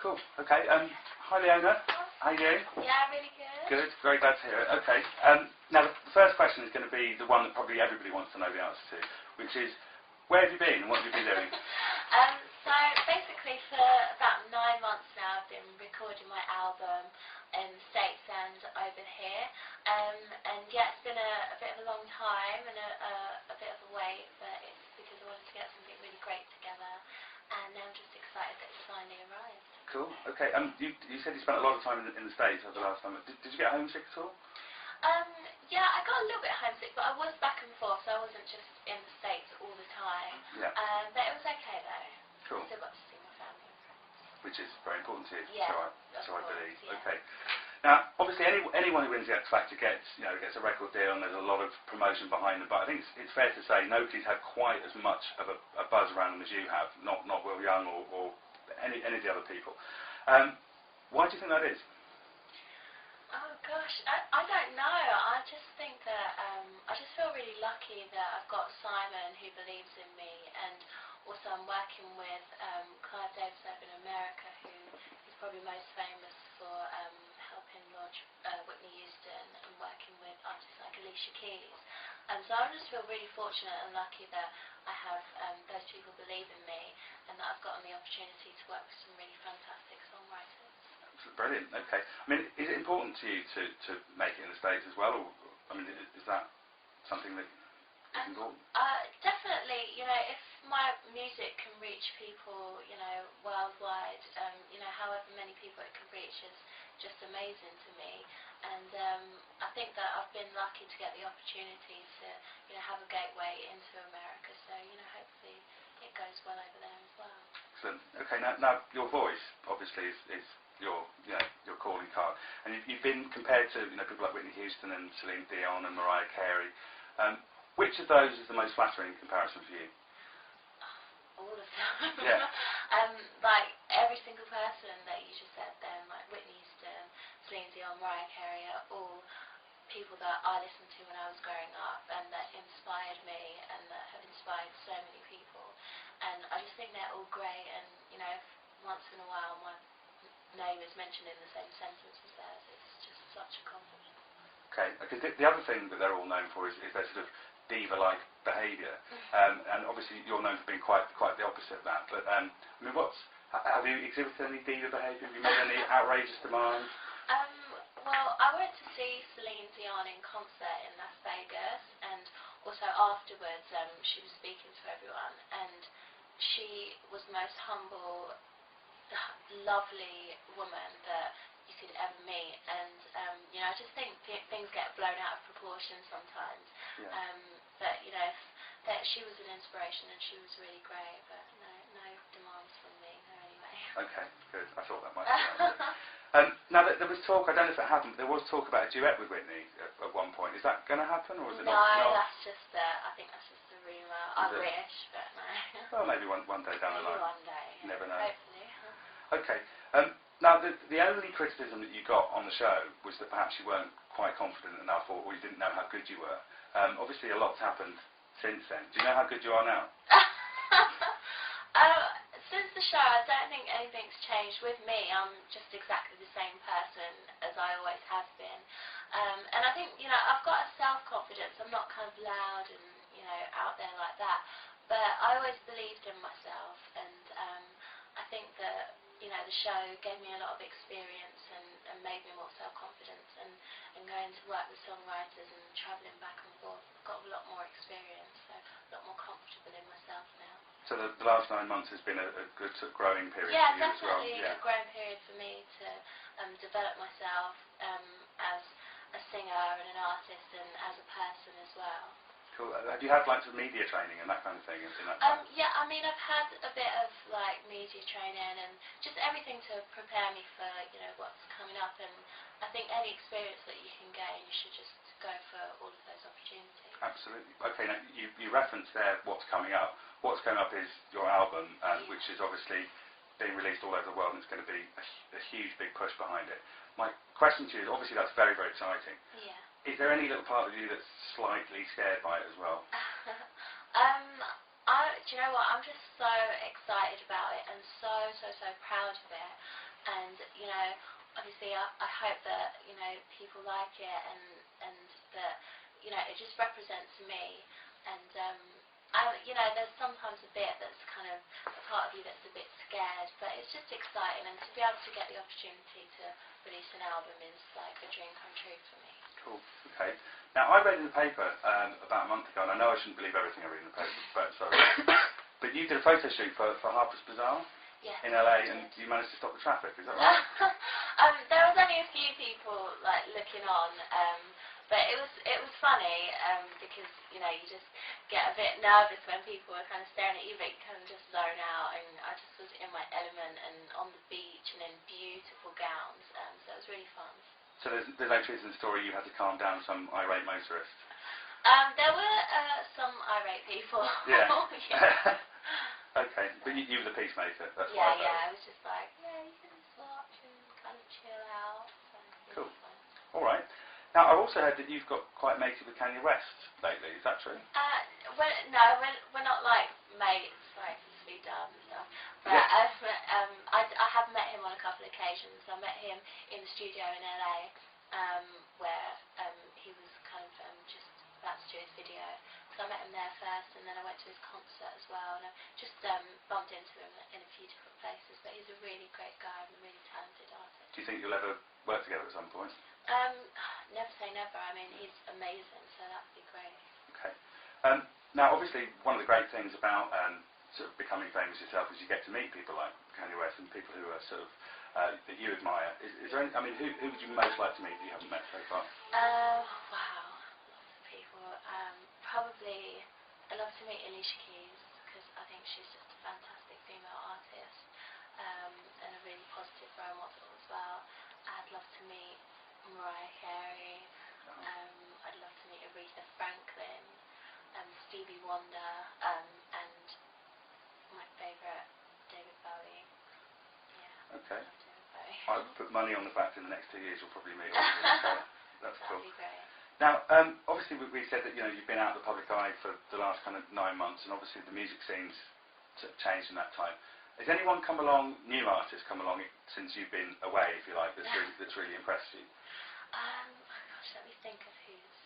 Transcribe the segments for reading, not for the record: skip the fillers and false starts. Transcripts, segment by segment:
Cool. Okay. Hi, Leona. How you doing? Yeah, really good. Good. Very glad to hear it. Okay. Now, the first question is going to be the one that probably everybody wants to know the answer to, which is, where have you been and what have you been doing? So basically, for about 9 months now, I've been recording my album in the States and over here. And yeah, it's been a bit of a long time and a bit of a wait, but it's because I wanted to get something really great together. And now I'm just excited that it's finally arrived. Cool. Okay. You said you spent a lot of time in the States over the last time. Did you get homesick at all? Yeah, I got a little bit homesick, but I was back and forth, so I wasn't just in the States all the time. Yeah. But it was okay though. Cool. Still got to see my family and friends. Which is very important to you. Yeah. So I believe. Yeah. Okay. Now, obviously, anyone who wins the X Factor gets a record deal, and there's a lot of promotion behind them. But I think it's fair to say nobody's had quite as much of a buzz around them as you have. Not Will Young or any of the other people. Why do you think that is? Oh gosh, I don't know. I just think that I just feel really lucky that I've got Simon who believes in me, and also I'm working with Clive Davis over in America, who is probably most famous for helping launch Whitney Houston and working with artists like Alicia Keys. So I just feel really fortunate and lucky that I have those people believe in me, and that I've gotten the opportunity to work with some really fantastic songwriters. Brilliant. Okay. I mean, is it important to you to make it in the States as well, or I mean, is that something that is important? Definitely. If my music can reach people, worldwide, however many people it can reach is just amazing to me. And I think that I've been lucky to get the opportunity to, have a gateway into America. So, hopefully it goes well over there as well. Excellent. Okay. Now your voice obviously is your calling card, and you've been compared to people like Whitney Houston and Celine Dion and Mariah Carey. Which of those is the most flattering comparison for you? All of them. Yeah. Like every single person that you just said then, like Whitney Houston, Celine Dion, Mariah Carey, are all people that I listened to when I was growing up and that inspired me and that have inspired so many people. And I just think they're all great, and if once in a while my name is mentioned in the same sentence as theirs, it's just such a compliment. Okay, because the other thing that they're all known for is their sort of diva-like behaviour, and obviously you're known for being quite the opposite of that. But I mean, have you exhibited any diva behaviour? Have you made any outrageous demands? Well, I went to see Celine Dion in concert in Las Vegas, and also afterwards she was speaking to everyone, and she was the most humble, lovely woman that you could ever meet. And I just think things get blown out of proportion sometimes. Yeah. But that she was an inspiration, and she was really great. But no demands from me, anyway. Okay, good. I thought that might be. Now there was talk. I don't know if it happened, but there was talk about a duet with Whitney at one point. Is that going to happen, or is it not? No, that's just I think that's just a rumour. I wish, but no. Well, maybe one day down the line. Maybe one day. You never know. Hopefully. Okay. Now, the only criticism that you got on the show was that perhaps you weren't quite confident enough, or you didn't know how good you were. Obviously, a lot's happened since then. Do you know how good you are now? Since the show, I don't think anything's changed with me. I'm just exactly the same person as I always have been. And I think, I've got a self-confidence. I'm not kind of loud and, out there like that. But I always believed in myself, and I think that the show gave me a lot of experience and made me more self-confident, and going to work with songwriters and travelling back and forth, I've got a lot more experience, so a lot more comfortable in myself now. So the last 9 months has been a good sort of growing period yeah, for you as well? Yeah, definitely a growing period for me to develop myself as a singer and an artist and as a person as well. Cool. Have you had some media training and that kind of thing in that time? Yeah, I mean, I've had a bit of media training and just everything to prepare me for what's coming up, and I think any experience that you can gain, you should just go for all of those opportunities. Absolutely. Okay, now you referenced there what's coming up. What's coming up is your album, which is obviously being released all over the world, and it's going to be a huge, big push behind it. My question to you is, obviously that's very, very exciting. Yeah. Is there any little part of you that's slightly scared by it as well? Do you know what? I'm just so excited about it and so proud of it. And obviously, I hope that people like it and that it just represents me. And there's sometimes a bit that's kind of a part of you that's a bit scared, but it's just exciting. And to be able to get the opportunity to release an album is like a dream come true for me. Cool. Okay. Now, I read in the paper about a month ago, and I know I shouldn't believe everything I read in the paper, but sorry. But you did a photo shoot for Harper's Bazaar in LA, and you managed to stop the traffic. Is that right? There was only a few people looking on, but it was funny because you just get a bit nervous when people are kind of staring at you, but you kind of just zone out. And I just was in my element and on the beach and in beautiful gowns, so it was really fun. So there's no truth in the story. You had to calm down some irate motorist. There were some irate people. Yeah. Yeah. Okay, but you were the peacemaker. That's yeah, why. I was just like, you can just watch and kind of chill out. So cool. All right. Now, I've also heard that you've got quite matey with Kanye West lately. Is that true? No, we're not like mates, like speed dial and stuff. But I have met him on a couple of occasions. I met him in the studio in LA, where he was kind of just about to do his video. So I met him there first, and then I went to his concert as well. And I just bumped into him in a few different places. But he's a really great guy and a really talented artist. Do you think you'll ever work together at some point? Never say never. I mean, he's amazing, so that would be great. Okay. Now, obviously, one of the great things about sort of becoming famous yourself is you get to meet people like Kanye West and people who are sort of that you admire. Is there any, I mean, who would you most like to meet that you haven't met so far? Wow, lots of people. Probably, I'd love to meet Alicia Keys because I think she's just a fantastic female artist and a really positive role model as well. I'd love to meet Mariah Carey. I'd love to meet Aretha Franklin, Stevie Wonder, and my favourite, David Bowie. Yeah. Okay. I love David Bowie. I would put money on the fact in the next 2 years you'll probably meet all of them. So that's cool. That'd be great. Now, obviously we said that you've been out of the public eye for the last kind of 9 months, and obviously the music scene's sort of changed in that time. Has anyone come along, new artists come along since you've been away, if you like, that's really impressed you? Gosh, let me think of who's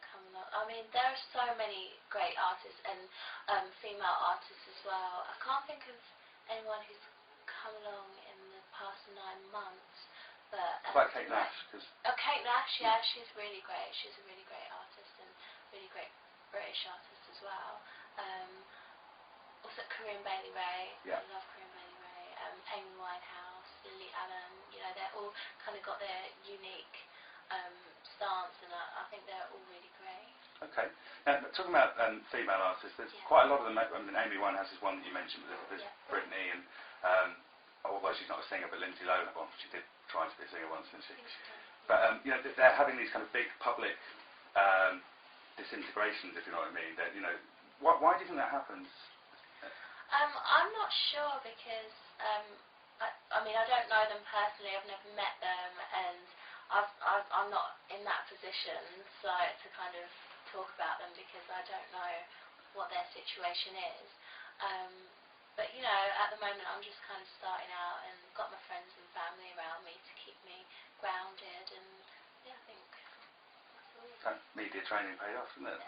come along. I mean, there are so many great artists and female artists as well. I can't think of anyone who's come along in the past 9 months. But It's like Kate Nash, because Kate Nash, yeah, she's really great. She's a really great artist and really great British artist as well. Also Corinne Bailey Rae. Yeah. I love Corinne Bailey Rae. Amy Winehouse, Lily Allen. They're all kind of got their unique stance, and I think they're all really great. Okay. Now, talking about female artists, there's quite a lot of them. I mean, Amy Winehouse is one that you mentioned. There's Britney and although she's not a singer, but Lindsay Lohan. Well, she did try to be a singer once, didn't she? But they're having these kind of big public disintegrations, if you know what I mean. That why do you think that happens? I'm not sure because I mean I don't know them personally. I've never met them, and I'm not in that position to kind of talk about them because I don't know what their situation is. But at the moment I'm just kind of starting out and got my friends and family around me to keep me grounded, and I think that's all. That media training paid off, didn't it?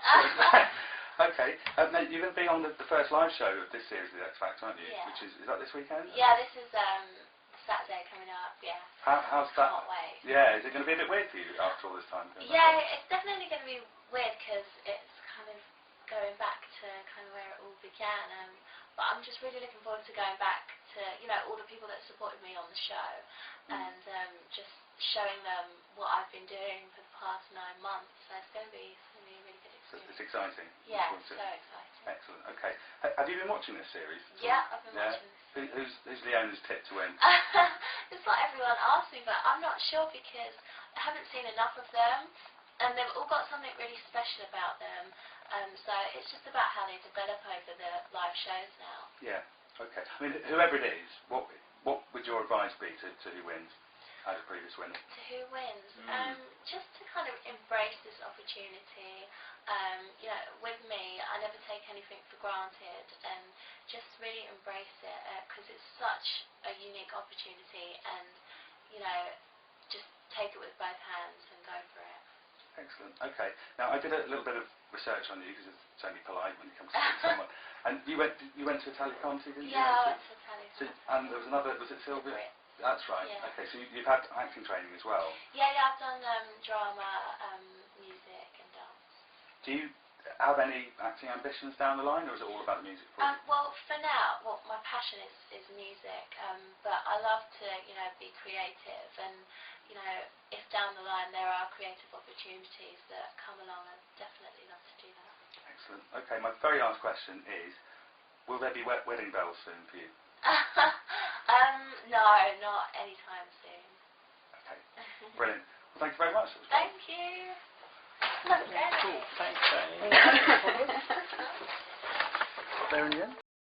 Okay. Now you're going to be on the first live show of this series of the X Factor, aren't you? Yeah. Which is that this weekend? Yeah, this is Saturday coming up. Yeah. How's that? Can't wait. Yeah. Is it going to be a bit weird for you after all this time? Yeah, it's definitely going to be weird because it's kind of going back to kind of where it all began. But I'm just really looking forward to going back to all the people that supported me on the show and just showing them what I've been doing for the past 9 months. So it's going to be a really good experience. It's exciting. Yeah, it's so exciting. Excellent. Okay. Have you been watching this series? Yeah, I've been watching this. Who's Leona's tip to win? It's like everyone asks me, but I'm not sure because I haven't seen enough of them, and they've all got something really special about them. So it's just about how they develop over the live shows now. Yeah. Okay. I mean, whoever it is, what would your advice be to who wins? as a previous winner? To who wins? Mm. Just to kind of embrace this opportunity. You know, with me, I never take anything for granted, and just really embrace it because it's such a unique opportunity, and you know, just take it with both hands and go for it. Excellent. Okay. Now I did a little bit of research on you because it's only polite when you come to speak to someone. And you went to Italia Conti, didn't you? Yeah, I went to Italy. So, and there was another. Was it Sylvia? That's right. Yeah. Okay. So you've had acting training as well. Yeah, I've done drama, music, and dance. Do you have any acting ambitions down the line, or is it all about the music for you? Well, for now, my passion is music, but I love to, you know, be creative, and you know, if down the line there are creative opportunities that come along, I'd definitely love to do that. Excellent. Okay, my very last question is, will there be wedding bells soon for you? No, not anytime soon. Okay, brilliant. Well, thank you very much. Thank you. Cool. Thanks, Jane. There in the end.